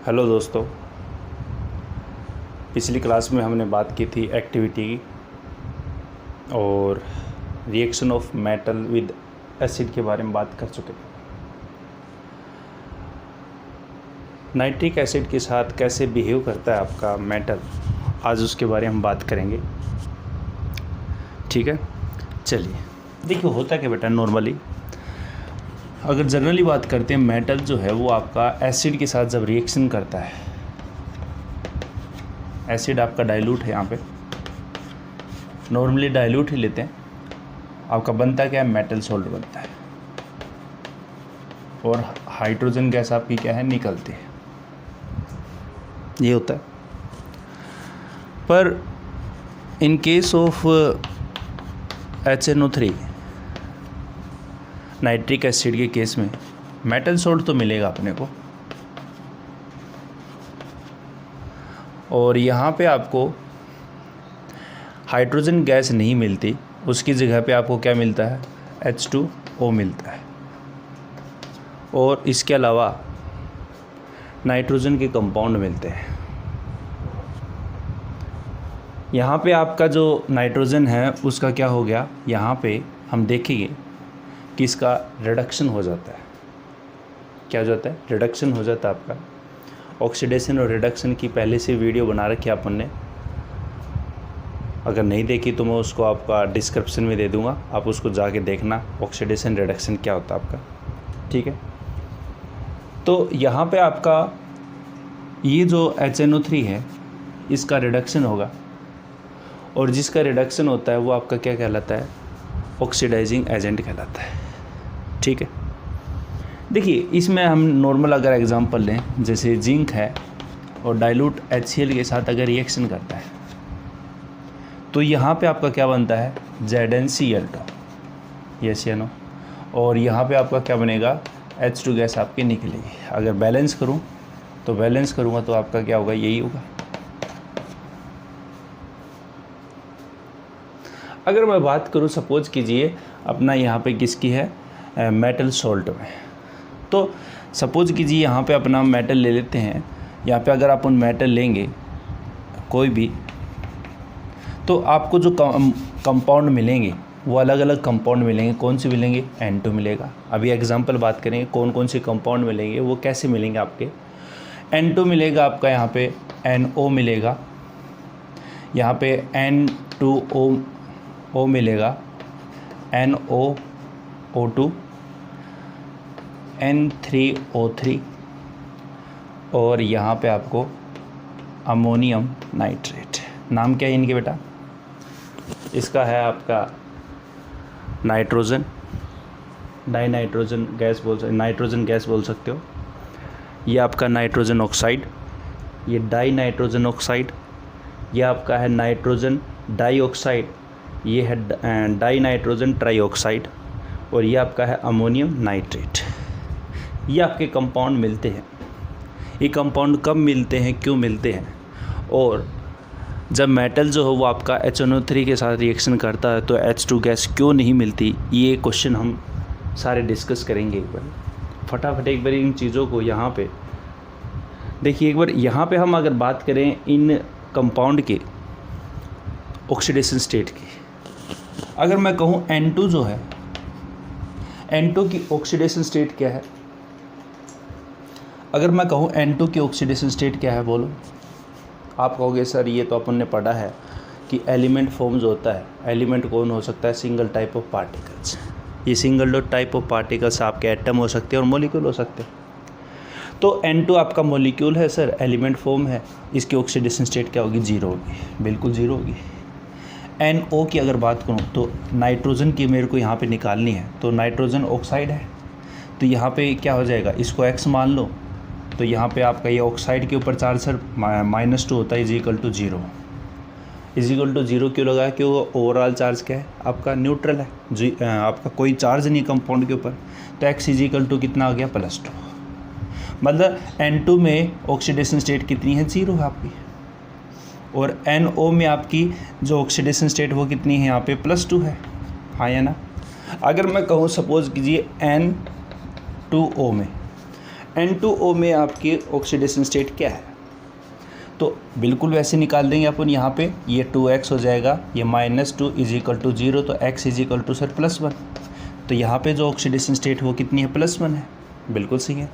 Hello दोस्तों, पिछली class में हमने बात की थी एक्टिविटी की और reaction of metal with acid के बारे में बात कर चुके थे। नाइट्रिक एसिड के साथ कैसे बिहेव करता है आपका मेटल, आज उसके बारे में हम बात करेंगे। ठीक है, चलिए। देखिए होता क्या बेटा, नॉर्मली अगर जनरली बात करते हैं, मेटल जो है वो आपका एसिड के साथ जब रिएक्शन करता है, एसिड आपका डाइल्यूट है, यहाँ पे नॉर्मली डाइल्यूट ही लेते हैं, आपका बनता क्या है, मेटल सॉल्ट बनता है और हाइड्रोजन गैस आपकी क्या है, निकलती है। ये होता है। पर in case of HNO3 nitric acid के केस में मेटल सॉल्ट तो मिलेगा अपने को, और यहाँ पे आपको हाइड्रोजन गैस नहीं मिलती, उसकी जगह पे आपको क्या मिलता है, H2O मिलता है। और इसके अलावा नाइट्रोजन के कंपाउंड मिलते हैं। यहाँ पे आपका जो नाइट्रोजन है उसका क्या हो गया, यहाँ पे हम देखेंगे कि इसका रिडक्शन हो जाता है। क्या हो जाता है, रिडक्शन हो जाता है आपका। ऑक्सीडेशन और रिडक्शन की पहले से वीडियो बना रखी है अपन ने, अगर नहीं देखी तो मैं उसको आपका डिस्क्रिप्शन में दे दूंगा, आप उसको जाके देखना, ऑक्सीडेशन रिडक्शन क्या होता है आपका। ठीक है, तो यहाँ पे आपका ये जो HNO3 है इसका रिडक्शन होगा, और जिसका रिडक्शन होता है वो आपका क्या कहलाता है, ऑक्सीडाइजिंग एजेंट कहलाता है। ठीक है, देखिए इसमें हम नॉर्मल अगर एग्जांपल लें, जैसे जिंक है और डाइल्यूट HCl के साथ अगर रिएक्शन करता है तो यहाँ पे आपका क्या बनता है, ZnCl2, यस या नो, और यहाँ पे आपका क्या बनेगा, H2 गैस आपकी निकलेगी। अगर बैलेंस करूँ तो बैलेंस करूँगा तो आपका क्या होगा, यही होगा। अगर मैं बात करूँ, सपोज कीजिए अपना यहाँ पे किसकी है, मेटल सॉल्ट में, तो सपोज कीजिए यहाँ पे अपना मेटल ले लेते हैं। यहाँ पे अगर आप उन मेटल लेंगे कोई भी, तो आपको जो कंपाउंड मिलेंगे वो अलग अलग कंपाउंड मिलेंगे। कौन से मिलेंगे, N2 मिलेगा। अभी एग्जांपल बात करेंगे कौन कौन से कंपाउंड मिलेंगे, वो कैसे मिलेंगे आपके। N2 मिलेगा आपका, यहाँ पे NO मिलेगा, यहाँ पे N2O मिलेगा, NOO2, N3O3, और यहाँ पे आपको अमोनियम नाइट्रेट। नाम क्या है इनके बेटा, इसका है आपका nitrogen, die nitrogen gas nitrogen gas बोल सकते हो। ये आपका नाइट्रोजन ऑक्साइड, ये डाई नाइट्रोजन ऑक्साइड, ये आपका है नाइट्रोजन डाइऑक्साइड, ये है डाई नाइट्रोजन ट्राइऑक्साइड, और ये आपका है अमोनियम नाइट्रेट। ये आपके कंपाउंड मिलते हैं। ये कंपाउंड कब मिलते हैं, क्यों मिलते हैं, और जब मेटल जो है वो आपका HNO3 के साथ रिएक्शन करता है तो H2 गैस क्यों नहीं मिलती, ये क्वेश्चन हम सारे डिस्कस करेंगे एक बार। फटाफट एक बार इन चीज़ों को यहाँ पे देखिए। एक बार यहाँ पे हम अगर बात करें इन कंपाउंड के ऑक्सीडेशन स्टेट की, अगर मैं कहूँ N2 जो है, N2 की ऑक्सीडेशन स्टेट क्या है, अगर मैं कहूँ N2 की ऑक्सीडेशन स्टेट क्या है, बोलो। आप कहोगे सर ये तो अपन ने पढ़ा है कि एलिमेंट फॉर्म जो होता है, एलिमेंट कौन हो सकता है, सिंगल टाइप ऑफ पार्टिकल्स। ये सिंगल टाइप ऑफ पार्टिकल्स आपके एटम हो सकते हैं और मॉलिक्यूल हो सकते हैं। तो N2 आपका मॉलिक्यूल है सर, एलिमेंट फॉर्म है, इसकी ऑक्सीडेशन स्टेट क्या होगी, जीरो होगी, बिल्कुल जीरो होगी। NO की अगर बात करूँ तो नाइट्रोजन की मेरे को यहाँ पे निकालनी है, तो नाइट्रोजन ऑक्साइड है, तो यहाँ पे क्या हो जाएगा, इसको X मान लो, तो यहाँ पे आपका ये ऑक्साइड के ऊपर चार्ज सर -2 होता है, = 0। = 0 क्यों लगा, क्योंकि ओवरऑल चार्ज क्या है आपका, न्यूट्रल है, आपका कोई चार्ज नहीं कंपाउंड के ऊपर, तो X = कितना आ गया, +2। मतलब N2 में ऑक्सीडेशन स्टेट कितनी है, 0 है आपकी, और NO में आपकी जो ऑक्सीडेशन स्टेट वो कितनी है, यहाँ पे +2 है, हाँ या ना। अगर मैं कहूँ सपोज कीजिए N2O में N2O में आपकी ऑक्सीडेशन स्टेट क्या है, तो बिल्कुल वैसे निकाल देंगे अपन यहाँ पे, ये 2x हो जाएगा, ये -2 इज इक्वल टू 0, तो x is equal to sir +1, तो यहाँ पे जो ऑक्सीडेशन स्टेट वो कितनी है, +1 है, बिल्कुल सही है।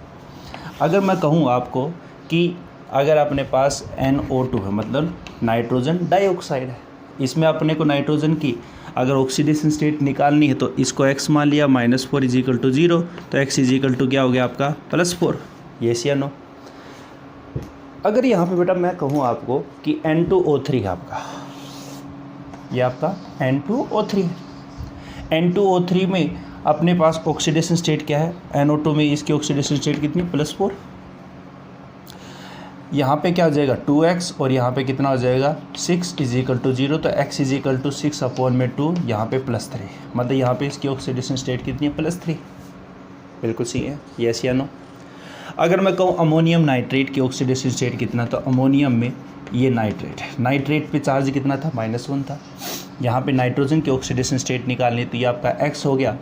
अगर मैं कहूँ आपको कि अगर अपने पास NO2 है, मतलब नाइट्रोजन डाइऑक्साइड है, इसमें अपने को नाइट्रोजन की अगर ऑक्सीडेशन स्टेट निकालनी है तो इसको x मान लिया, -4 इज इक्वल टू 0, तो x इज इक्वल टू क्या हो गया आपका +4, येस या नो। अगर यहाँ पे बेटा मैं कहूँ आपको कि N2O3 है आपका, ये आपका N2O3 है, N2O3 में अपने पास ऑक्सीडेशन स्टेट क्या है, NO2 में इसकी ऑक्सीडेशन स्टेट कितनी, +4, यहाँ पे क्या हो जाएगा 2x और यहाँ पे कितना हो जाएगा 6 इज इक्वल टू 0, तो x इज इक्वल टू 6/2, यहाँ पे +3, मतलब यहाँ पे इसकी ऑक्सीडेशन स्टेट कितनी है, +3, बिल्कुल सही है, यस या नो। अगर मैं कहूँ अमोनियम नाइट्रेट की ऑक्सीडेशन स्टेट कितना, तो अमोनियम में ये नाइट्रेट है, नाइट्रेट पे चार्ज कितना था, -1 था, यहाँ पे नाइट्रोजन की ऑक्सीडेशन स्टेट निकालनी, तो ये आपका x हो गया,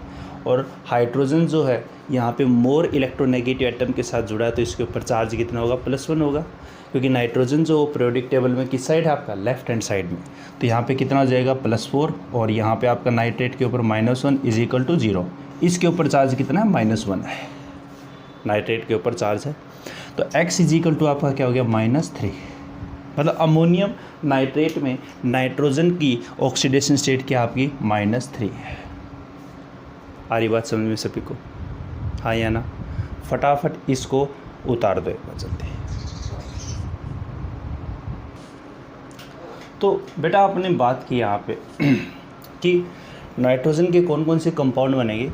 और हाइड्रोजन जो है यहाँ पे मोर इलेक्ट्रोनेगेटिव एटम के साथ जुड़ा है, तो इसके ऊपर चार्ज कितना होगा, +1 होगा, क्योंकि नाइट्रोजन जो पीरियोडिक टेबल में किस साइड है आपका, लेफ्ट हैंड साइड में, तो यहाँ पे कितना हो जाएगा +4, और यहाँ पे आपका नाइट्रेट के ऊपर -1 इज इक्वल टू 0, इसके ऊपर चार्ज कितना है, -1 है, नाइट्रेट के ऊपर चार्ज है, तो x इज इक्वल टू आपका क्या हो गया, -3, मतलब अमोनियम नाइट्रेट में नाइट्रोजन की ऑक्सीडेशन स्टेट क्या आपकी, -3 है। आ रही बात समझ में सभी को, हाँ या ना। फटाफट इसको उतार दो एक बार जल्दी। तो बेटा आपने बात की यहाँ पे कि नाइट्रोजन के कौन कौन से कंपाउंड बनेंगे,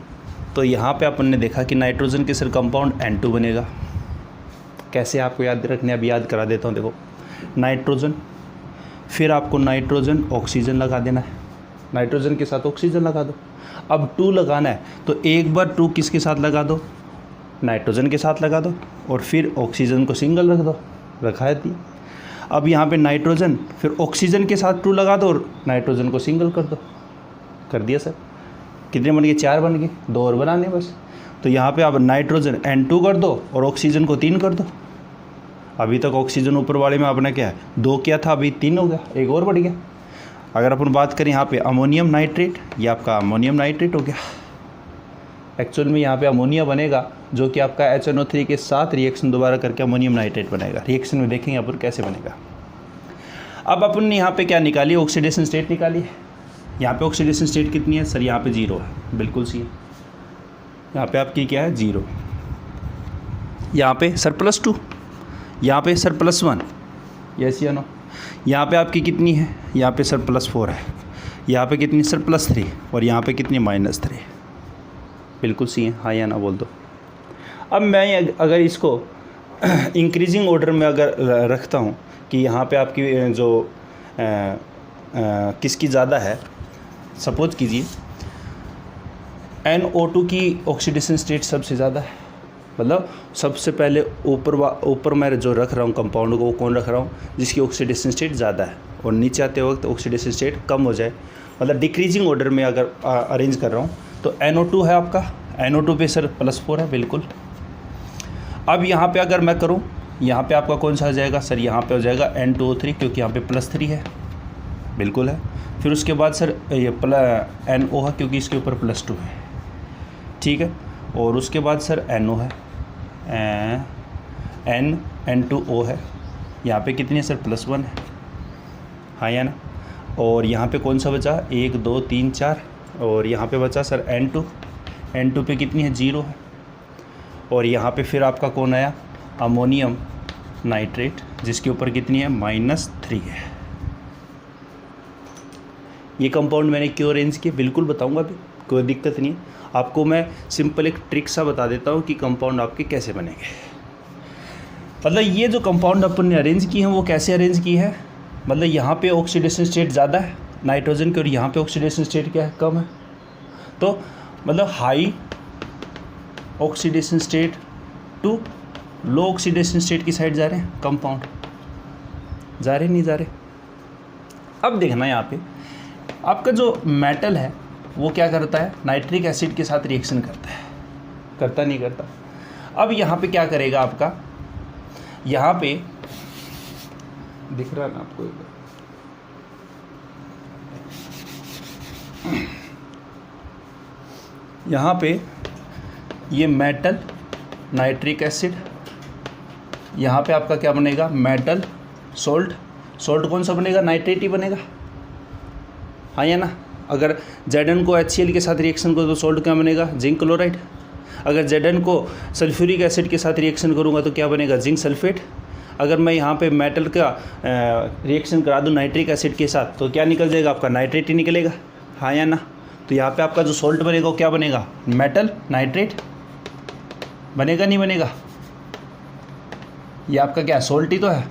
तो यहाँ पे अपन ने देखा कि नाइट्रोजन के सर कंपाउंड N2 बनेगा। कैसे आपको याद रखने, अब याद करा देता हूँ। देखो नाइट्रोजन, फिर आपको नाइट्रोजन ऑक्सीजन लगा देना है, नाइट्रोजन के साथ ऑक्सीजन लगा दो। अब 2 लगाना है तो एक बार 2 किसके साथ लगा दो, नाइट्रोजन के साथ लगा दो, और फिर ऑक्सीजन को सिंगल रख दो, रखा है थी। अब यहाँ पे नाइट्रोजन, फिर ऑक्सीजन के साथ 2 लगा दो और नाइट्रोजन को सिंगल कर दो, कर दिया सर। कितने बन गए, 4 बन गए, 2 और बनाने बस। तो यहाँ पे आप नाइट्रोजन N2 कर दो और ऑक्सीजन को 3 कर दो। अभी तक ऑक्सीजन ऊपर वाले में आपने क्या है 2 किया था, अभी 3 हो गया, एक और बढ़ गया। अगर अपन बात करें यहाँ पे अमोनियम नाइट्रेट, ये आपका अमोनियम नाइट्रेट हो गया। एक्चुअल में यहाँ पे अमोनिया बनेगा जो कि आपका HNO3 के साथ रिएक्शन दोबारा करके अमोनियम नाइट्रेट बनेगा। रिएक्शन में देखेंगे अपन कैसे बनेगा। अब अपन ने यहाँ पे क्या निकाली, ऑक्सीडेशन स्टेट निकाली। यहाँ पे ऑक्सीडेशन स्टेट कितनी है सर, यहाँ पे 0 है, बिल्कुल सी है। यहाँ पे आपकी क्या है 0, यहाँ पे सर +2, यहाँ पे सर +1, यस या नो। यहाँ पे आपकी कितनी है, यहाँ पे सर +4 है, यहाँ पे कितनी सर +3, और यहाँ पे कितनी -3, बिल्कुल सी है, हाँ या ना बोल दो। अब मैं अगर इसको इंक्रीजिंग ऑर्डर में अगर रखता हूँ कि यहाँ पे आपकी जो किसकी ज़्यादा है, सपोज कीजिए NO2 की ऑक्सीडेशन स्टेट सबसे ज़्यादा है, मतलब सबसे पहले ऊपर मैं जो रख रहा हूँ कंपाउंड को, वो कौन रख रहा हूँ, जिसकी ऑक्सीडेशन स्टेट ज़्यादा है, और नीचे आते वक्त ऑक्सीडेशन स्टेट कम हो जाए, मतलब डिक्रीजिंग ऑर्डर में अगर अरेंज कर रहा हूँ। तो NO2 है आपका, NO2 पे सर +4 है, बिल्कुल। अब यहाँ पे अगर मैं करूँ, यहाँ पे आपका कौन सा आ जाएगा सर, यहाँ पे हो जाएगा N2O3, क्योंकि यहाँ पे +3 है, बिल्कुल है। फिर उसके बाद सर ये NO है, क्योंकि इसके ऊपर +2 है, ठीक है। और उसके बाद सर NO है, N2O है, यहाँ पे कितनी है सर +1 है, हाँ या ना। और यहाँ पे कौन सा बचा, 1 2 3 4, और यहाँ पे बचा सर N2 पे कितनी है 0 है। और यहाँ पे फिर आपका कौन आया, अमोनियम नाइट्रेट, जिसके ऊपर कितनी है -3 है। ये कंपाउंड मैंने क्यों अरेंज किए बिल्कुल बताऊंगा, अभी कोई दिक्कत नहीं है। आपको मैं सिंपल एक ट्रिक सा बता देता हूँ कि कंपाउंड आपके कैसे बनेंगे। मतलब ये जो कंपाउंड अपन ने अरेंज की है वो कैसे अरेंज की है, मतलब यहाँ पे ऑक्सीडेशन स्टेट ज़्यादा है नाइट्रोजन के, और यहाँ पे ऑक्सीडेशन स्टेट क्या है, कम है। तो मतलब high oxidation state to low oxidation state की साइड जा रहे हैं कंपाउंड, जा रहे नहीं जा रहे। अब देखना यहाँ पे आपका जो मेटल है वो क्या करता है, नाइट्रिक एसिड के साथ रिएक्शन करता है, करता नहीं करता। अब यहाँ पे क्या करेगा आपका, यहाँ पे दिख रहा है ना आपको, यहाँ पे ये मेटल नाइट्रिक एसिड, यहाँ पे आपका क्या बनेगा, मेटल सोल्ट। सोल्ट कौन सा बनेगा, नाइट्रेट ही बनेगा, हाँ या ना। अगर Zn को HCl के साथ रिएक्शन करो तो सोल्ट क्या बनेगा, जिंक क्लोराइड। अगर Zn को सल्फ्यूरिक एसिड के साथ रिएक्शन करूँगा तो क्या बनेगा, जिंक सल्फेट। अगर मैं यहाँ पे मेटल का रिएक्शन करा दूँ नाइट्रिक एसिड के साथ तो क्या निकल जाएगा आपका, नाइट्रेट ही निकलेगा, हाँ या ना। तो यहाँ पे आपका जो सोल्ट बनेगा वो क्या बनेगा, मेटल नाइट्रेट बनेगा, नहीं बनेगा। ये आपका क्या सोल्ट ही तो है,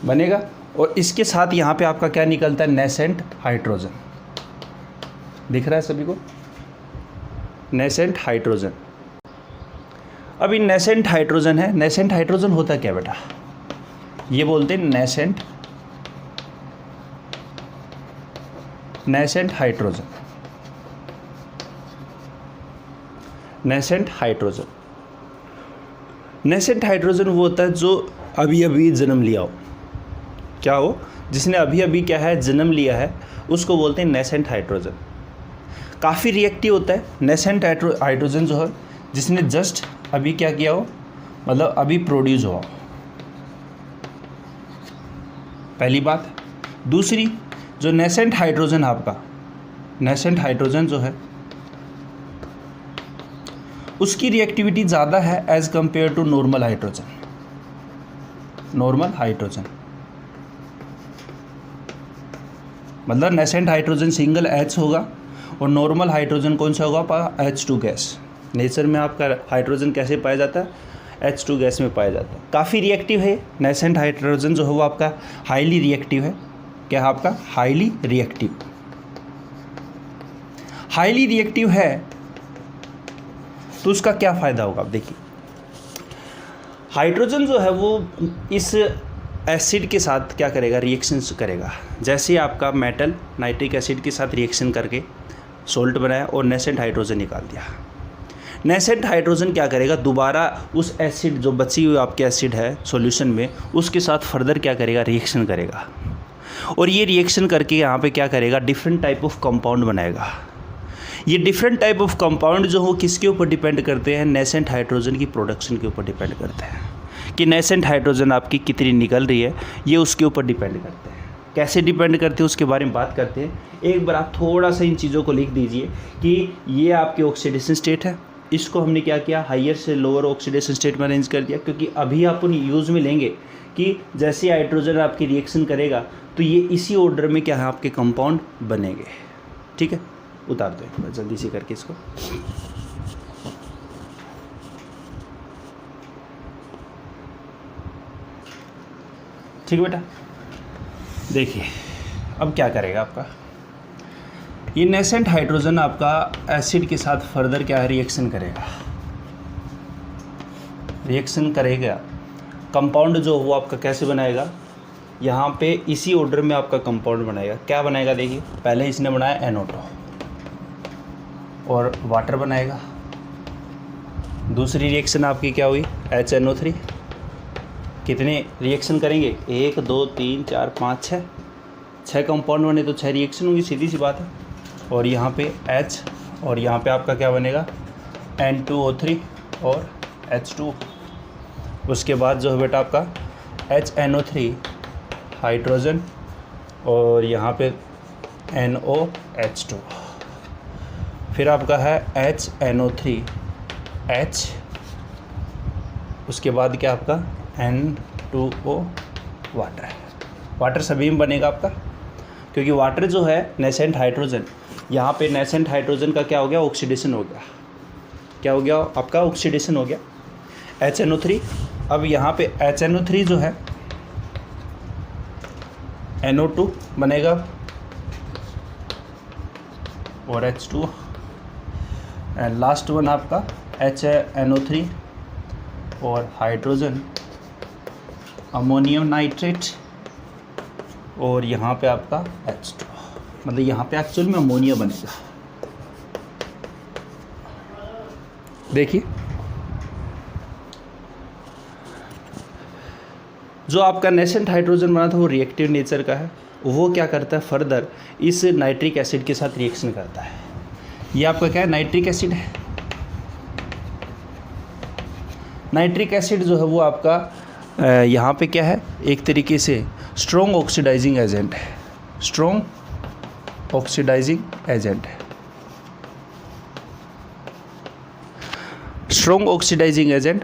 बनेगा। और इसके साथ यहाँ पे आपका क्या निकलता है, नेसेंट हाइड्रोजन। दिख रहा है सभी को, नेसेंट हाइड्रोजन। अब ये नेसेंट हाइड्रोजन है, नेसेंट हाइड्रोजन होता क्या बेटा, ये बोलते हैं nascent hydrogen. Nascent hydrogen, nascent hydrogen वो होता है जो अभी अभी जन्म लिया हो, क्या हो, जिसने अभी अभी क्या है, जन्म लिया है, उसको बोलते हैं नेसेंट हाइड्रोजन। काफ़ी रिएक्टिव होता है नेसेंट हाइड्रोजन जो है, जिसने जस्ट अभी क्या किया हो, मतलब अभी प्रोड्यूस हुआ। पहली बात। दूसरी, जो नेसेंट हाइड्रोजन आपका, नेसेंट हाइड्रोजन जो है उसकी रिएक्टिविटी ज़्यादा है as compared to normal hydrogen. Normal hydrogen मतलब नेसेंट हाइड्रोजन सिंगल H होगा और नॉर्मल हाइड्रोजन कौन सा होगा, H2 गैस। नेचर में आपका हाइड्रोजन कैसे पाया जाता है, H2 गैस में पाया जाता है। काफ़ी रिएक्टिव है नेसेंट हाइड्रोजन जो है वो आपका हाईली रिएक्टिव है। क्या है आपका, हाईली रिएक्टिव। हाईली रिएक्टिव है तो उसका क्या फ़ायदा होगा, आप देखिए। हाइड्रोजन जो है वो इस एसिड के साथ क्या करेगा, रिएक्शन करेगा। जैसे आपका मेटल नाइट्रिक एसिड के साथ रिएक्शन करके सोल्ट बनाया और नेसेंट हाइड्रोजन निकाल दिया। नेसेंट हाइड्रोजन क्या करेगा, दोबारा उस एसिड जो बची हुई आपके एसिड है सॉल्यूशन में, उसके साथ फर्दर क्या करेगा, रिएक्शन करेगा। और ये रिएक्शन करके यहाँ पे क्या करेगा, डिफरेंट टाइप ऑफ कंपाउंड बनाएगा। ये डिफरेंट टाइप ऑफ कंपाउंड जो हो किसके ऊपर डिपेंड करते हैं, नेसेंट हाइड्रोजन की प्रोडक्शन के ऊपर डिपेंड करते हैं। कि नेसेंट हाइड्रोजन आपकी कितनी निकल रही है, ये उसके ऊपर डिपेंड करते हैं। कैसे डिपेंड करते हैं उसके बारे में बात करते हैं। एक बार आप थोड़ा सा इन चीज़ों को लिख दीजिए कि ये आपके ऑक्सीडेशन स्टेट है, इसको हमने क्या किया, हाइयर से लोअर ऑक्सीडेशन स्टेट में अरेंज कर दिया, क्योंकि अभी आप उन यूज़ में लेंगे कि जैसे हाइड्रोजन आपकी रिएक्शन करेगा तो ये इसी ऑर्डर में क्या है आपके कंपाउंड बनेंगे। ठीक है, उतार दो एक बार जल्दी से करके इसको। ठीक है बेटा, देखिए अब क्या करेगा आपका, ये नेसेंट हाइड्रोजन आपका एसिड के साथ फर्दर क्या है, रिएक्शन करेगा। रिएक्शन करेगा, कंपाउंड जो वो आपका कैसे बनाएगा, यहाँ पे इसी ऑर्डर में आपका कंपाउंड बनाएगा। क्या बनाएगा, देखिए पहले इसने बनाया NO2 और वाटर बनाएगा। दूसरी रिएक्शन आपकी क्या हुई, HNO3। कितने रिएक्शन करेंगे, 1 2 3 4 5 6 कंपाउंड बने तो 6 रिएक्शन होगी, सीधी सी बात है। और यहाँ पे H और यहाँ पे आपका क्या बनेगा, N2O3 और H2। उसके बाद जो है बेटा आपका HNO3 हाइड्रोजन और यहाँ पे NOH2। फिर आपका है HNO3 H, उसके बाद क्या आपका N2O वाटर। वाटर सभी में बनेगा आपका, क्योंकि वाटर जो है नेसेंट हाइड्रोजन, यहाँ पे नेसेंट हाइड्रोजन का क्या हो गया, ऑक्सीडेशन हो गया। क्या हो गया आपका, ऑक्सीडेशन हो गया HNO3। अब यहाँ पे HNO3 जो है NO2 बनेगा और H2 एंड लास्ट वन आपका HNO3 और हाइड्रोजन अमोनियम नाइट्रेट और यहाँ पे आपका H2। मतलब यहाँ पे एक्चुअल में अमोनिया बनेगा। देखिए जो आपका नेसेंट हाइड्रोजन बना था वो रिएक्टिव नेचर का है, वो क्या करता है फर्दर इस नाइट्रिक एसिड के साथ रिएक्शन करता है। ये आपका क्या है, नाइट्रिक एसिड है। नाइट्रिक एसिड जो है वो आपका यहाँ पे क्या है, एक तरीके से स्ट्रॉन्ग ऑक्सीडाइजिंग एजेंट है, स्ट्रॉन्ग ऑक्सीडाइजिंग एजेंट है। Strong oxidizing agent,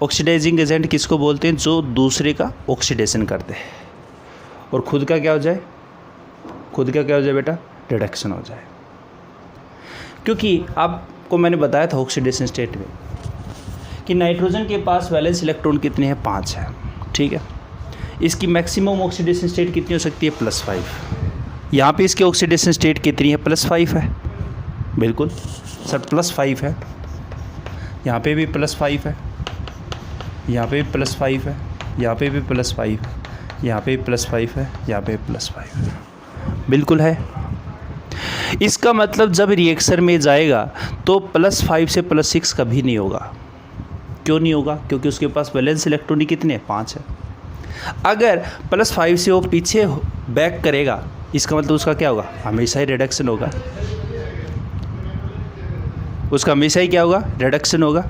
oxidizing agent किसको बोलते हैं, जो दूसरे का ऑक्सीडेशन करते हैं और खुद का क्या हो जाए, खुद का क्या हो जाए बेटा, रिडक्शन हो जाए। क्योंकि आपको मैंने बताया था ऑक्सीडेशन स्टेट में कि नाइट्रोजन के पास वैलेंस इलेक्ट्रॉन कितने हैं, 5 है, ठीक है। इसकी मैक्सिमम ऑक्सीडेशन स्टेट कितनी हो सकती है, +5। यहाँ पे इसकी ऑक्सीडेशन स्टेट कितनी है, +5 है। बिल्कुल सर +5 है, यहाँ पे भी +5 है, यहाँ पे भी +5 है, यहाँ पे भी +5 है, यहाँ पे +5 है, यहाँ पे +5 है, बिल्कुल है। इसका मतलब जब रिएक्शन में जाएगा तो +5 से +6 कभी नहीं होगा। क्यों नहीं होगा, क्योंकि उसके पास वैलेंस इलेक्ट्रॉन कितने हैं, 5 है। अगर +5 से वो पीछे बैक करेगा, इसका मतलब उसका क्या होगा, हमेशा ही रिडक्शन होगा, उसका हमेशा ही क्या होगा, रिडक्शन होगा।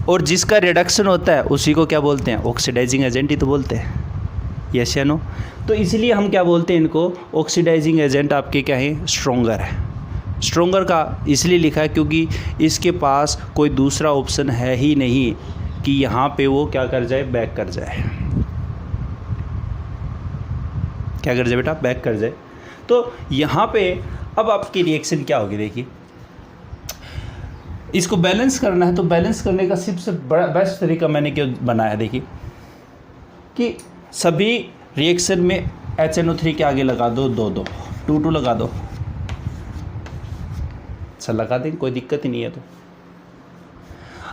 और जिसका रिडक्शन होता है उसी को क्या बोलते हैं, ऑक्सीडाइजिंग एजेंट ही तो बोलते हैं, यस या नो। तो इसलिए हम क्या बोलते हैं इनको, ऑक्सीडाइजिंग एजेंट आपके क्या है, स्ट्रोंगर है। स्ट्रोंगर का इसलिए लिखा है क्योंकि इसके पास कोई दूसरा ऑप्शन है ही नहीं कि यहाँ पे वो क्या कर जाए, बैक कर जाए। क्या कर जाए बेटा, बैक कर जाए। तो यहाँ पे अब आपकी रिएक्शन क्या होगी, देखिए इसको बैलेंस करना है, तो बैलेंस करने का सबसे बड़ा बेस्ट तरीका मैंने क्यों बनाया, देखिए कि सभी रिएक्शन में HNO3 के आगे लगा दो 2 2 लगा दो, अच्छा लगा दें, कोई दिक्कत ही नहीं है। तो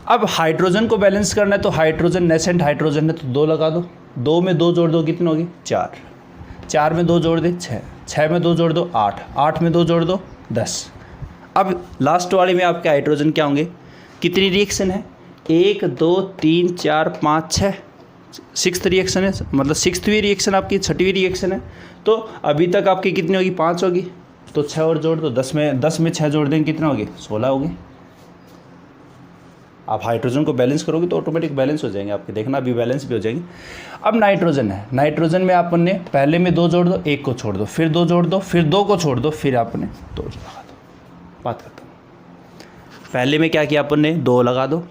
अब हाइड्रोजन को बैलेंस करना है, तो हाइड्रोजन नेसेंट हाइड्रोजन है तो 2 लगा दो, 2 में 2 जोड़ दो कितने होगी, 4, 4 में 2 जोड़ दे 6, 6 में 2 जोड़ दो 8, 8 में 2 जोड़ दो 10। अब लास्ट वाले में आपके हाइड्रोजन क्या होंगे, कितनी रिएक्शन है, 1 2 3 4 5 6, 6th रिएक्शन है, मतलब 6वीं रिएक्शन आपकी, 6वीं रिएक्शन है। तो अभी तक आपकी कितनी होगी, 5 होगी, तो 6 और जोड़ दो, 10 में 6 जोड़ देंगे कितना होगी, 16 होगी। आप हाइड्रोजन को बैलेंस करोगे तो ऑटोमेटिक बैलेंस हो जाएंगे आपके, देखना अभी बैलेंस भी हो जाएंगे। अब नाइट्रोजन है, नाइट्रोजन में आपने पहले में 2 जोड़ दो, 1 को छोड़ दो, फिर 2 जोड़ दो, फिर 2 को छोड़ दो, फिर आपने 2 लगा दो, बात खत्म। पहले में क्या किया अपन ने, 2 लगा दो,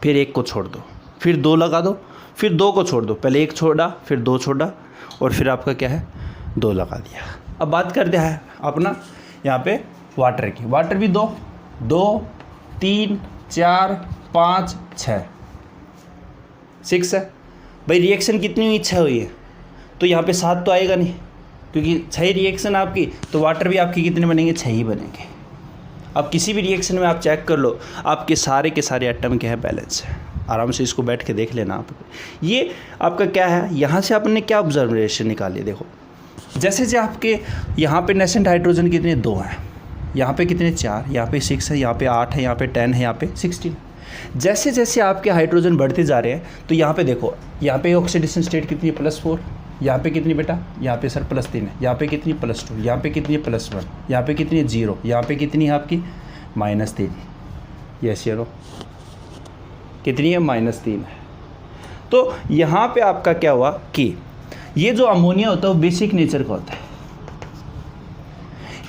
फिर 1 को छोड़ दो, फिर 2 लगा दो, फिर 2 को छोड़ दो, पहले 1 छोड़ा, फिर 2 छोड़ा, और फिर आपका क्या है, 2 लगा दिया। अब बात करते हैं अपना यहाँ पे वाटर की, वाटर भी 2 2 3 4 5 6 6 है भाई। रिएक्शन कितनी हुई, 6 हुई है, तो यहाँ पे 7 तो आएगा नहीं, क्योंकि 6 रिएक्शन आपकी, तो वाटर भी आपकी कितने बनेंगे, 6 ही बनेंगे। अब किसी भी रिएक्शन में आप चेक कर लो, आपके सारे के सारे एटम क्या है, बैलेंस है। आराम से इसको बैठ के देख लेना आप। ये आपका क्या है, यहाँ से आपने क्या ऑब्जर्वेशन निकाली, देखो जैसे जो आपके यहाँ पे नेसेंट हाइड्रोजन कितने, 2 हैं, यहाँ पे कितने, 4, यहाँ पे 6 है, यहाँ पे 8 है, यहाँ पे 10 है, यहाँ पे 16। जैसे जैसे आपके हाइड्रोजन बढ़ते जा रहे हैं, तो यहाँ पे देखो, यहाँ पे ऑक्सीडेशन स्टेट कितनी है, +4, यहाँ पे कितनी बेटा, यहाँ पे सर +3 है, यहाँ पे कितनी +2, यहाँ पे कितनी है +1, यहाँ पे कितनी है 0, यहाँ पे कितनी है आपकी -3, यस या नो, कितनी है, -3 है। तो यहाँ पे आपका क्या हुआ कि ये जो अमोनिया होता है वो बेसिक नेचर का होता है।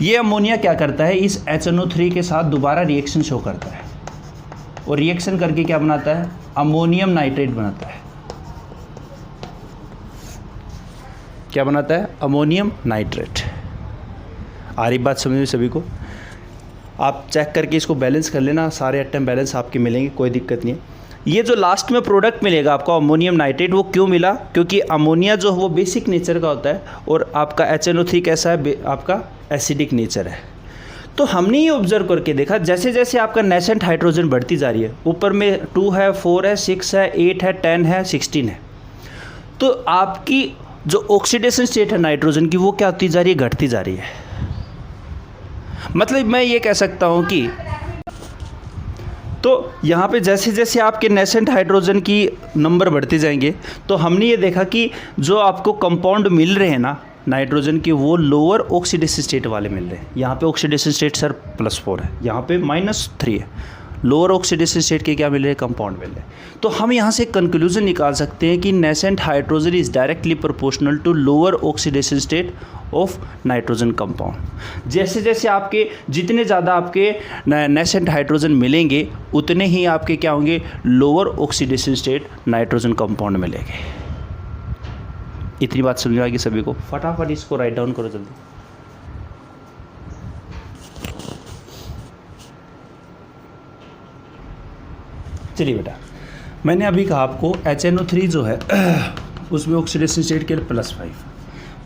ये अमोनिया क्या करता है, इस HNO3 के साथ दोबारा रिएक्शन शो करता है, और रिएक्शन करके क्या बनाता है, अमोनियम नाइट्रेट बनाता है। क्या बनाता है, अमोनियम नाइट्रेट। आ रही बात समझ में सभी को, आप चेक करके इसको बैलेंस कर लेना, सारे एटम बैलेंस आपके मिलेंगे, कोई दिक्कत नहीं है। ये जो लास्ट में प्रोडक्ट मिलेगा आपको अमोनियम नाइट्रेट, वो क्यों मिला, क्योंकि अमोनिया जो है वो बेसिक नेचर का होता है, और आपका HNO3 कैसा है, आपका एसिडिक नेचर है। तो हमने ये ऑब्जर्व करके देखा, जैसे जैसे आपका नेसेंट हाइड्रोजन बढ़ती जा रही है, ऊपर में 2 है, 4 है, 6 है, 8 है, 10 है, 16 है, तो आपकी जो ऑक्सीडेशन स्टेट है नाइट्रोजन की, वो क्या होती जा रही है, घटती जा रही है। मतलब मैं ये कह सकता हूँ कि तो यहाँ पे जैसे जैसे आपके नेसेंट हाइड्रोजन की नंबर बढ़ते जाएंगे, तो हमने ये देखा कि जो आपको कंपाउंड मिल रहे हैं ना नाइट्रोजन के, वो लोअर ऑक्सीडेशन स्टेट वाले मिल रहे हैं। यहाँ पे ऑक्सीडेशन स्टेट सर +4 है, यहाँ पे -3 है। लोअर ऑक्सीडेशन स्टेट के क्या मिल रहे हैं, कंपाउंड मिल रहे हैं। तो हम यहाँ से कंक्लूजन निकाल सकते हैं कि nascent hydrogen is directly proportional to lower oxidation state of nitrogen compound. जैसे जैसे आपके जितने ज़्यादा आपके नेसेंट हाइड्रोजन मिलेंगे, उतने ही आपके क्या होंगे, lower oxidation state nitrogen compound मिलेंगे। इतनी बात समझ में आएगी सभी को? फटाफट इसको राइट डाउन करो जल्दी। चलिए बेटा, मैंने अभी कहा आपको HNO3 जो है उसमें ऑक्सीडेशन स्टेट के लिए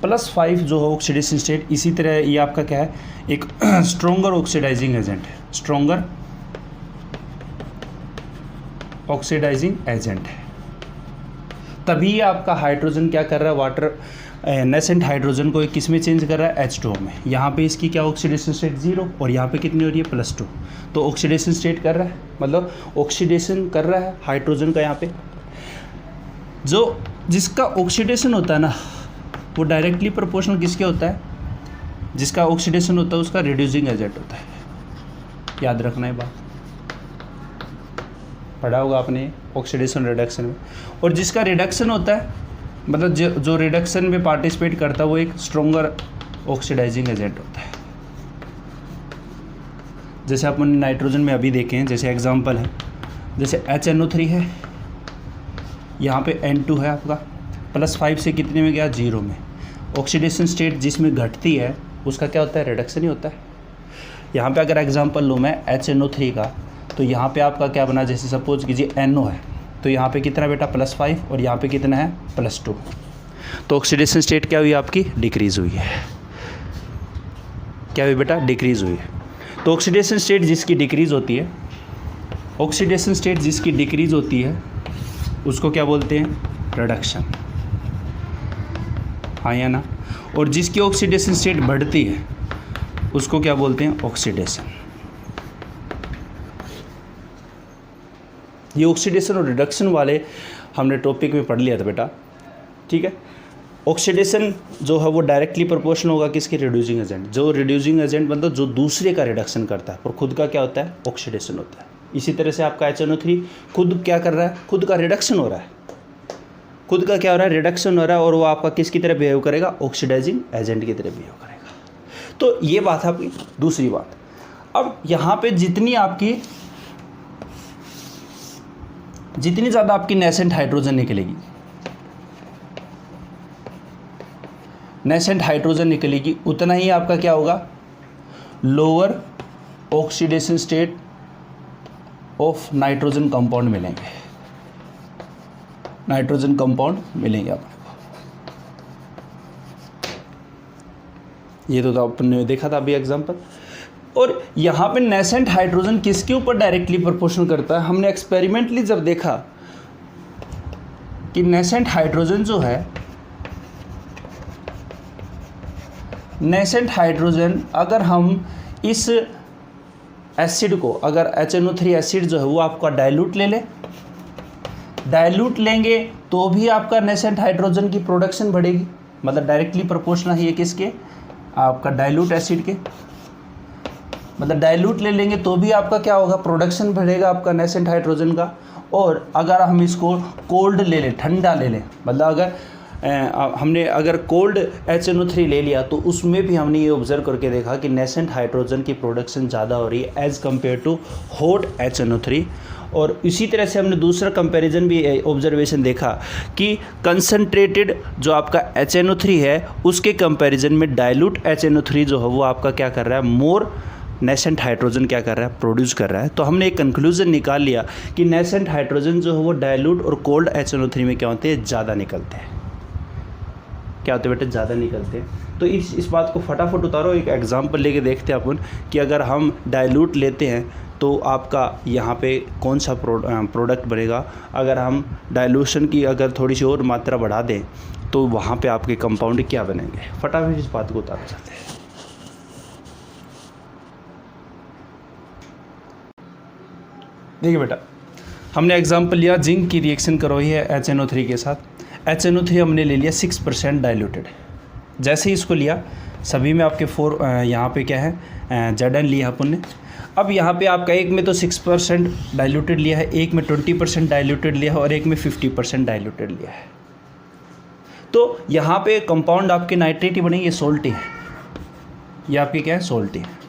+5 जो है ऑक्सीडेशन स्टेट। इसी तरह ये आपका क्या है, एक स्ट्रोंगर ऑक्सीडाइजिंग एजेंट है, स्ट्रोंगर ऑक्सीडाइजिंग एजेंट है। तभी आपका हाइड्रोजन क्या कर रहा है, वाटर नेसेंट हाइड्रोजन को किस में चेंज कर रहा है, H2O में। यहाँ पे इसकी क्या ऑक्सीडेशन स्टेट 0 और यहाँ पे कितनी हो रही है, +2। तो ऑक्सीडेशन स्टेट कर रहा है, मतलब ऑक्सीडेशन कर रहा है हाइड्रोजन का। यहाँ पे जो जिसका ऑक्सीडेशन होता है ना, वो डायरेक्टली प्रोपोर्शनल किसके होता है, जिसका ऑक्सीडेशन होता है उसका रिड्यूसिंग एजेंट होता है। याद रखना है, बात पढ़ा होगा आपने ऑक्सीडेशन रिडक्शन में। और जिसका रिडक्शन होता है, मतलब जो रिडक्शन में पार्टिसिपेट करता है, वो एक स्ट्रोंगर ऑक्सीडाइजिंग एजेंट होता है। जैसे अपन नाइट्रोजन में अभी देखें हैं, जैसे एग्जांपल है, जैसे HNO3 है, यहाँ पे N2 है आपका, +5 से कितने में गया, 0 में। ऑक्सीडेशन स्टेट जिसमें घटती है उसका क्या होता है, रिडक्शन ही होता है। यहाँ पे अगर एग्जांपल लूँ मैं HNO3 का, तो यहाँ पे आपका क्या बना, जैसे सपोज कीजिए NO है, तो यहाँ पे कितना बेटा, +5 और यहाँ पे कितना है, +2। तो ऑक्सीडेशन स्टेट क्या हुई आपकी, डिक्रीज़ हुई है। क्या हुई बेटा, डिक्रीज़ हुई है। तो ऑक्सीडेशन स्टेट जिसकी डिक्रीज़ होती है, ऑक्सीडेशन स्टेट जिसकी डिक्रीज़ होती है उसको क्या बोलते हैं, रिडक्शन, हाँ या ना। और जिसकी ऑक्सीडेशन स्टेट बढ़ती है उसको क्या बोलते हैं, ऑक्सीडेशन। ये ऑक्सीडेशन और रिडक्शन वाले हमने टॉपिक में पढ़ लिया था बेटा, ठीक है। ऑक्सीडेशन जो है वो डायरेक्टली प्रोपोर्शनल होगा किसके, रिड्यूसिंग एजेंट। जो रिड्यूसिंग एजेंट मतलब जो दूसरे का रिडक्शन करता है, और खुद का क्या होता है, ऑक्सीडेशन होता है। इसी तरह से आपका HNO3 खुद क्या कर रहा है, खुद का रिडक्शन हो रहा है, खुद का क्या हो रहा है, रिडक्शन हो रहा है, और वो आपका किसकी तरह बिहेव करेगा, ऑक्सीडाइजिंग एजेंट की तरह बिहेव करेगा। तो ये बात है आपकी। दूसरी बात, अब यहाँ पे जितनी ज़्यादा आपकी नेसेंट हाइड्रोजन निकलेगी, नेसेंट हाइड्रोजन निकलेगी, उतना ही आपका क्या होगा, lower oxidation state of nitrogen compound मिलेंगे, नाइट्रोजन कंपाउंड मिलेंगे आपको। ये तो आपने देखा था अभी एग्जांपल। और यहाँ पे नेसेंट हाइड्रोजन किसके ऊपर डायरेक्टली प्रोपोर्शनल करता है, हमने एक्सपेरिमेंटली जब देखा कि नेसेंट हाइड्रोजन जो है, नेसेंट हाइड्रोजन अगर हम इस एसिड को, अगर HNO3 एसिड जो है वो आपका डाइल्यूट लेंगे तो भी आपका नेसेंट हाइड्रोजन की प्रोडक्शन बढ़ेगी, मतलब डायरेक्टली प्रोपोर्शनल है ये किसके, आपका डाइल्यूट एसिड के। मतलब डाइल्यूट ले लेंगे तो भी आपका क्या होगा, प्रोडक्शन बढ़ेगा आपका नेसेंट हाइड्रोजन का। और अगर हम इसको कोल्ड ले लें, ठंडा ले लें, मतलब अगर हमने अगर कोल्ड HNO3 ले लिया, तो उसमें भी हमने ये ऑब्जर्व करके देखा कि नेसेंट हाइड्रोजन की प्रोडक्शन ज़्यादा हो रही है as compare to hot HNO3। और इसी तरह से हमने दूसरा कंपैरिजन भी ऑब्जर्वेशन देखा कि कंसनट्रेटेड जो आपका HNO3 है उसके कंपैरिजन में डाइल्यूट HNO3 जो है वो आपका क्या कर रहा है, मोर नेसेंट हाइड्रोजन क्या कर रहा है, प्रोड्यूस कर रहा है। तो हमने एक कंक्लूजन निकाल लिया कि नेसेंट हाइड्रोजन जो है वो डाइल्यूट और कोल्ड HNO3 में क्या होते हैं, ज़्यादा निकलते हैं। क्या होते हैं बेटे, ज़्यादा निकलते हैं। तो इस बात को फटाफट उतारो, एक एग्जांपल लेके देखते हैं अपन कि अगर हम डाइल्यूट लेते हैं तो आपका यहाँ पे कौन सा प्रोडक्ट बनेगा। अगर हम डाइल्यूशन की अगर थोड़ी सी और मात्रा बढ़ा दें तो वहाँ पे आपके कंपाउंड क्या बनेंगे। फटाफट इस बात को उतार सकते हैं। देखिए बेटा, हमने एग्जांपल लिया जिंक की रिएक्शन करवाई है HNO3 के साथ। HNO3 हमने ले लिया 6% डाइल्यूटेड। जैसे ही इसको लिया, सभी में आपके 4 यहाँ पे क्या है Zn लिया अपन ने। अब यहाँ पे आपका एक में तो 6% डाइल्यूटेड लिया है, एक में 20% डाइल्यूटेड लिया है और एक में 50% डाइल्यूटेड लिया है। तो यहाँ पे कंपाउंड आपके नाइट्रेट ही बनेंगे, सोल्टी है, ये आपके क्या है सोल्टी है।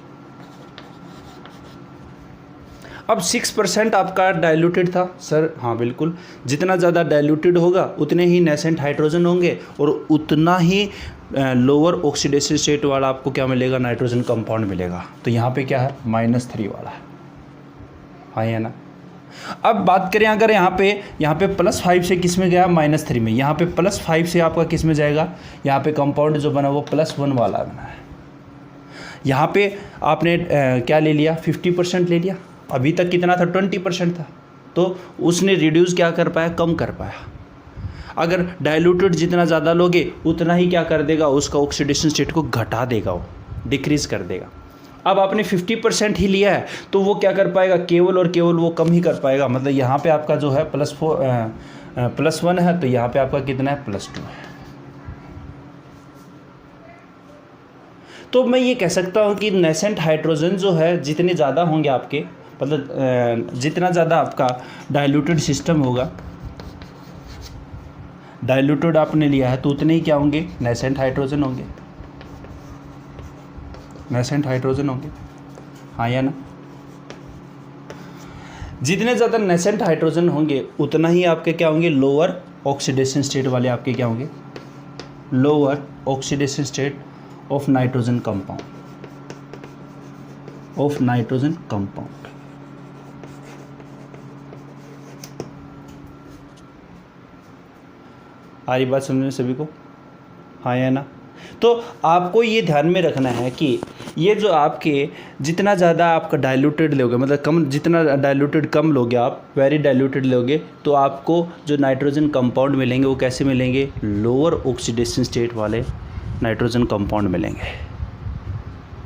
अब 6% आपका डाइल्यूटेड था सर, हाँ बिल्कुल, जितना ज़्यादा डाइल्यूटेड होगा उतने ही नेसेंट हाइड्रोजन होंगे और उतना ही लोअर ऑक्सीडेशन स्टेट वाला आपको क्या मिलेगा, नाइट्रोजन कंपाउंड मिलेगा। तो यहाँ पे क्या है -3 वाला है, हाँ या ना। अब बात करें अगर यहाँ पे +5 से किस में गया, -3 में। यहाँ पे +5 से आपका किस में जाएगा, यहाँ पे कंपाउंड जो बना वो +1 वाला बना है। यहाँ पे आपने क्या ले लिया, 50% ले लिया। अभी तक कितना था, 20% था, तो उसने रिड्यूस क्या कर पाया, कम कर पाया। अगर डाइल्यूटेड जितना ज़्यादा लोगे उतना ही क्या कर देगा, उसका ऑक्सीडेशन स्टेट को घटा देगा, वो डिक्रीज़ कर देगा। अब आपने 50% ही लिया है तो वो क्या कर पाएगा, केवल और केवल वो कम ही कर पाएगा। मतलब यहाँ पे आपका जो है +1 है, तो यहाँ पे आपका कितना है, +2 है। तो मैं ये कह सकता हूँ कि नेसेंट हाइड्रोजन जो है जितने ज़्यादा होंगे आपके, मतलब जितना ज़्यादा आपका डाइल्यूटेड सिस्टम होगा, डाइल्यूटेड आपने लिया है, तो उतने ही क्या होंगे, नेसेंट हाइड्रोजन होंगे, नेसेंट हाइड्रोजन होंगे, हाँ या ना। जितने ज़्यादा नेसेंट हाइड्रोजन होंगे उतना ही आपके क्या होंगे, लोअर ऑक्सीडेशन स्टेट वाले आपके क्या होंगे, lower oxidation state of nitrogen compound, of nitrogen compound. आ रही बात समझ में सभी को, हाँ या ना। तो आपको ये ध्यान में रखना है कि ये जो आपके जितना ज़्यादा आपका डाइल्यूटेड लोगे, मतलब कम, जितना डाइल्यूटेड कम लोगे आप, वेरी डाइल्यूटेड लोगे, तो आपको जो नाइट्रोजन कंपाउंड मिलेंगे वो कैसे मिलेंगे, लोअर ऑक्सीडेशन स्टेट वाले नाइट्रोजन कंपाउंड मिलेंगे।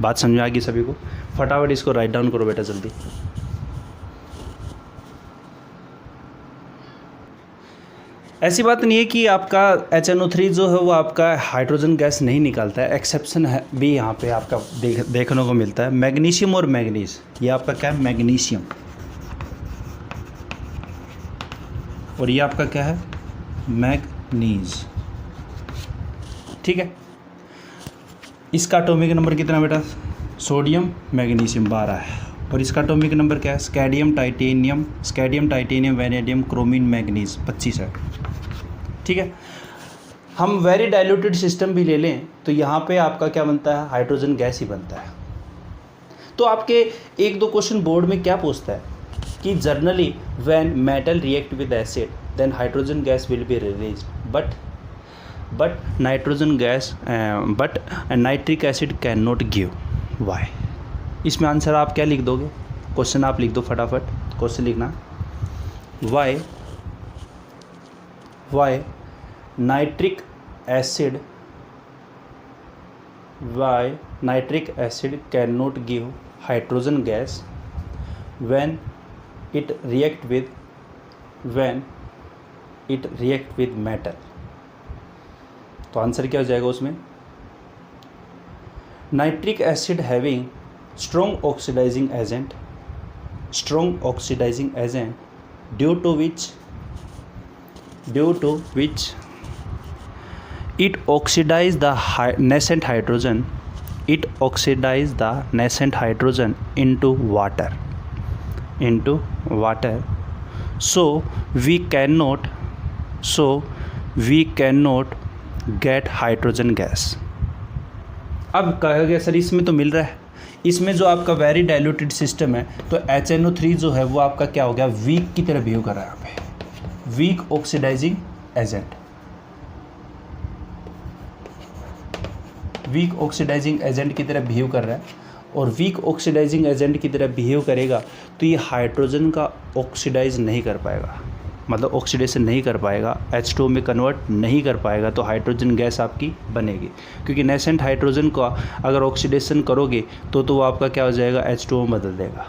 बात समझ में आ गई सभी को। फटाफट इसको राइट डाउन करो बेटा जल्दी। ऐसी बात नहीं है कि आपका HNO3 जो है वो आपका हाइड्रोजन गैस नहीं निकालता है, एक्सेप्शन है भी यहाँ पे आपका देखने को मिलता है। मैग्नीशियम और मैंगनीज, ये आपका क्या है, मैग्नीशियम, और ये आपका क्या है, मैग्नीज, ठीक है। इसका एटॉमिक नंबर कितना बेटा, सोडियम मैग्नीशियम 12 है, और इसका एटॉमिक नंबर क्या है, स्कैडियम टाइटेनियम वैनेडियम क्रोमीन मैग्नीज 25 है, ठीक है। हम वेरी डाइल्यूटेड सिस्टम भी ले लें तो यहाँ पे आपका क्या बनता है, हाइड्रोजन गैस ही बनता है। तो आपके 1-2 क्वेश्चन बोर्ड में क्या पूछता है कि generally when metal react with acid then hydrogen gas will be released, but nitrogen gas but nitric acid can not give, why. इसमें आंसर आप क्या लिख दोगे, क्वेश्चन आप लिख दो फटाफट, क्वेश्चन लिखना, why nitric acid can not give hydrogen gas when it react with metal. तो आंसर क्या हो जाएगा उसमें, nitric acid having strong oxidizing agent due to which it oxidize the nascent hydrogen into water, so we cannot get hydrogen gas। अब कहा गया sir इसमें तो मिल रहा है, इसमें जो आपका वेरी डाइल्यूटेड सिस्टम है तो HNO3 जो है वो आपका क्या हो गया, वीक की तरह बिहेव कर रहा है, यहाँ पे वीक ऑक्सीडाइजिंग एजेंट की तरह बिहेव कर रहा है। और वीक ऑक्सीडाइजिंग एजेंट की तरह बिहेव करेगा तो ये हाइड्रोजन का ऑक्सीडाइज नहीं कर पाएगा, मतलब ऑक्सीडेशन नहीं कर पाएगा, H2O में कन्वर्ट नहीं कर पाएगा, तो हाइड्रोजन गैस आपकी बनेगी। क्योंकि नेसेंट हाइड्रोजन को अगर ऑक्सीडेशन करोगे तो वो आपका क्या हो जाएगा, H2O बदल देगा।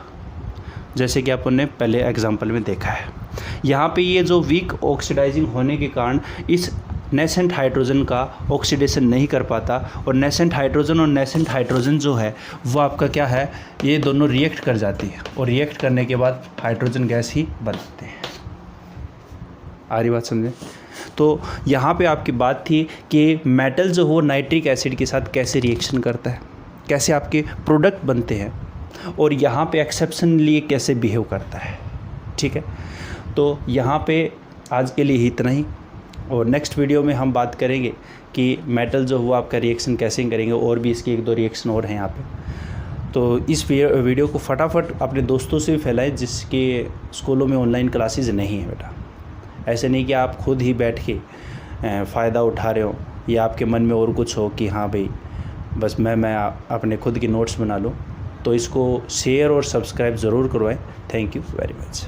जैसे कि अपन ने पहले एग्जांपल में देखा है। यहाँ पे ये जो वीक ऑक्सीडाइजिंग होने के कारण इस नेसेंट हाइड्रोजन का ऑक्सीडेशन नहीं कर पाता, और नेसेंट हाइड्रोजन और नेसेंट हाइड्रोजन जो है वो आपका क्या है, ये दोनों रिएक्ट कर जाती है, और रिएक्ट करने के बाद हाइड्रोजन गैस ही बनते हैं। आ रही बात समझे? तो यहाँ पे आपकी बात थी कि मेटल जो हो नाइट्रिक एसिड के साथ कैसे रिएक्शन करता है, कैसे आपके प्रोडक्ट बनते हैं, और यहाँ पे एक्सेप्शनली कैसे बिहेव करता है। ठीक है, तो यहाँ पे आज के लिए ही इतना ही, और नेक्स्ट वीडियो में हम बात करेंगे कि मेटल जो हुआ आपका रिएक्शन कैसे करेंगे, और भी इसके 1-2 रिएक्शन और हैं यहाँ पे। तो इस वीडियो को फटाफट अपने दोस्तों से भी फैलाएं जिसके स्कूलों में ऑनलाइन क्लासेस नहीं है बेटा। ऐसे नहीं कि आप खुद ही बैठ के फ़ायदा उठा रहे हो, या आपके मन में और कुछ हो कि हाँ भाई बस मैं अपने खुद की नोट्स बना लूँ। तो इसको शेयर और सब्सक्राइब ज़रूर करवाएं। Thank you very much.